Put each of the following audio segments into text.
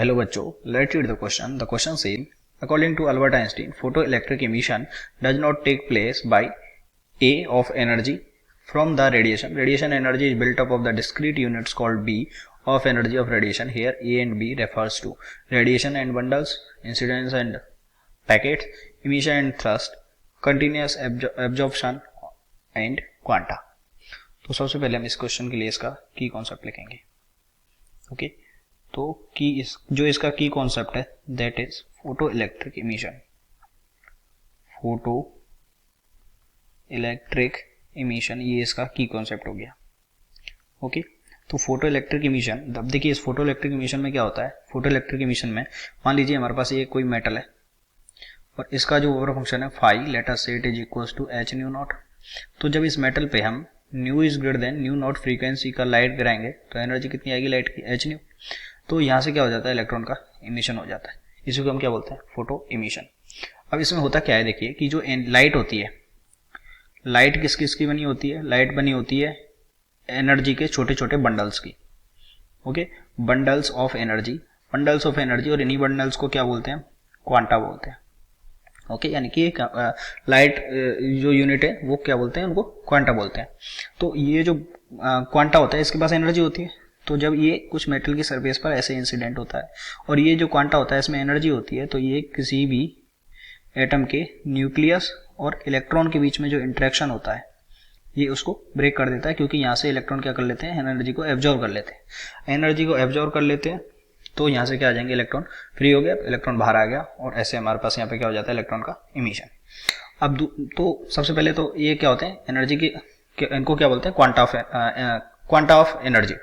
Hello बच्चों, let's read the question. The question says, according to Albert Einstein, photoelectric emission does not take place by A of energy from the radiation. Radiation energy is built up of the discrete units called B of energy of radiation. Here A and B refers to radiation and bundles, incidence and packets, emission and thrust, continuous absorption and quanta. तो सबसे पहले हम इस question के लिए इसका की concept लिखेंगे. ओके तो की जो इसका की कॉन्सेप्ट है that is photo electric emission. Photo electric emission ये इसका की कॉन्सेप्ट हो गया. ओके तो फोटो इलेक्ट्रिक इमिशन, अब देखिए इस फोटो इलेक्ट्रिक इमिशन में क्या होता है. फोटो इलेक्ट्रिक इमिशन में मान लीजिए हमारे पास ये कोई मेटल है और इसका जो ओवर फंक्शन है phi, let us say it is equals to h nu naught. तो जब इस मेटल पे हम nu is greater than nu naught frequency का लाइट गिराएंगे तो एनर्जी कितनी आएगी लाइट की, एच न्यू. तो यहाँ से क्या हो जाता है, इलेक्ट्रॉन का इमिशन हो जाता है. इसी को हम क्या बोलते हैं, फोटो इमिशन. अब इसमें होता क्या है, देखिए कि जो लाइट होती है, लाइट किस किस की बनी होती है, लाइट बनी होती है एनर्जी के छोटे छोटे बंडल्स की. Okay bundles of energy, bundles of energy, और इन्हीं बंडल्स को क्या बोलते हैं, क्वांटा बोलते हैं. ओके यानी कि लाइट जो यूनिट है वो क्या बोलते हैं, उनको क्वांटा बोलते हैं. तो ये जो क्वांटा होता है इसके पास एनर्जी होती है. तो जब ये कुछ मेटल की सरफेस पर ऐसे इंसिडेंट होता है और ये जो क्वांटा होता है इसमें एनर्जी होती है, तो ये किसी भी एटम के न्यूक्लियस और इलेक्ट्रॉन के बीच में जो इंटरेक्शन होता है ये उसको ब्रेक कर देता है, क्योंकि यहाँ से इलेक्ट्रॉन क्या कर लेते हैं, एनर्जी को एब्जॉर्व कर लेते हैं. एनर्जी को एब्जॉर्व कर लेते हैं तो यहाँ से क्या आ जाएंगे, इलेक्ट्रॉन फ्री हो गया, इलेक्ट्रॉन बाहर आ गया और ऐसे हमारे पास यहाँ पे क्या हो जाता है, इलेक्ट्रॉन का इमिशन. अब तो सबसे पहले तो ये क्या होते हैं, एनर्जी की इनको क्या बोलते हैं, क्वांटा ऑफ एनर्जी.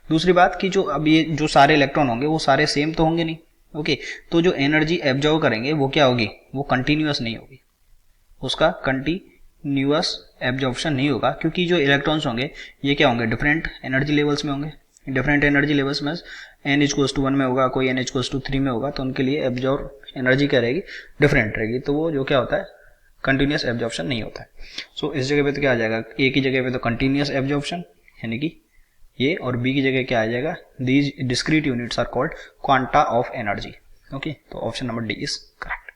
दूसरी बात कि जो अब ये जो सारे इलेक्ट्रॉन होंगे वो सारे सेम तो होंगे नहीं. ओके तो जो एनर्जी एब्जॉर्व करेंगे वो क्या होगी, वो कंटिन्यूअस नहीं होगी, उसका कंटिन्यूअस एब्जॉर्प्शन नहीं होगा, क्योंकि जो इलेक्ट्रॉन्स होंगे ये क्या होंगे, डिफरेंट एनर्जी लेवल्स में होंगे. डिफरेंट एनर्जी लेवल्स में n इक्वल्स टू 1 में होगा, कोई n इक्वल्स टू 3 में होगा, तो उनके लिए एब्जॉर्ब एनर्जी क्या रहेगी, डिफरेंट रहेगी. तो वो जो क्या होता है, कंटिन्यूअस एब्जॉर्प्शन नहीं होता है. सो इस जगह पे तो क्या आ जाएगा, ए की जगह पे तो कंटिन्यूअस एब्जॉर्प्शन यानी कि ये, और बी की जगह क्या आ जाएगा, these discrete units are called quanta of energy. Okay तो option number D is correct.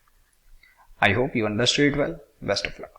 I hope you understood it well. Best of luck.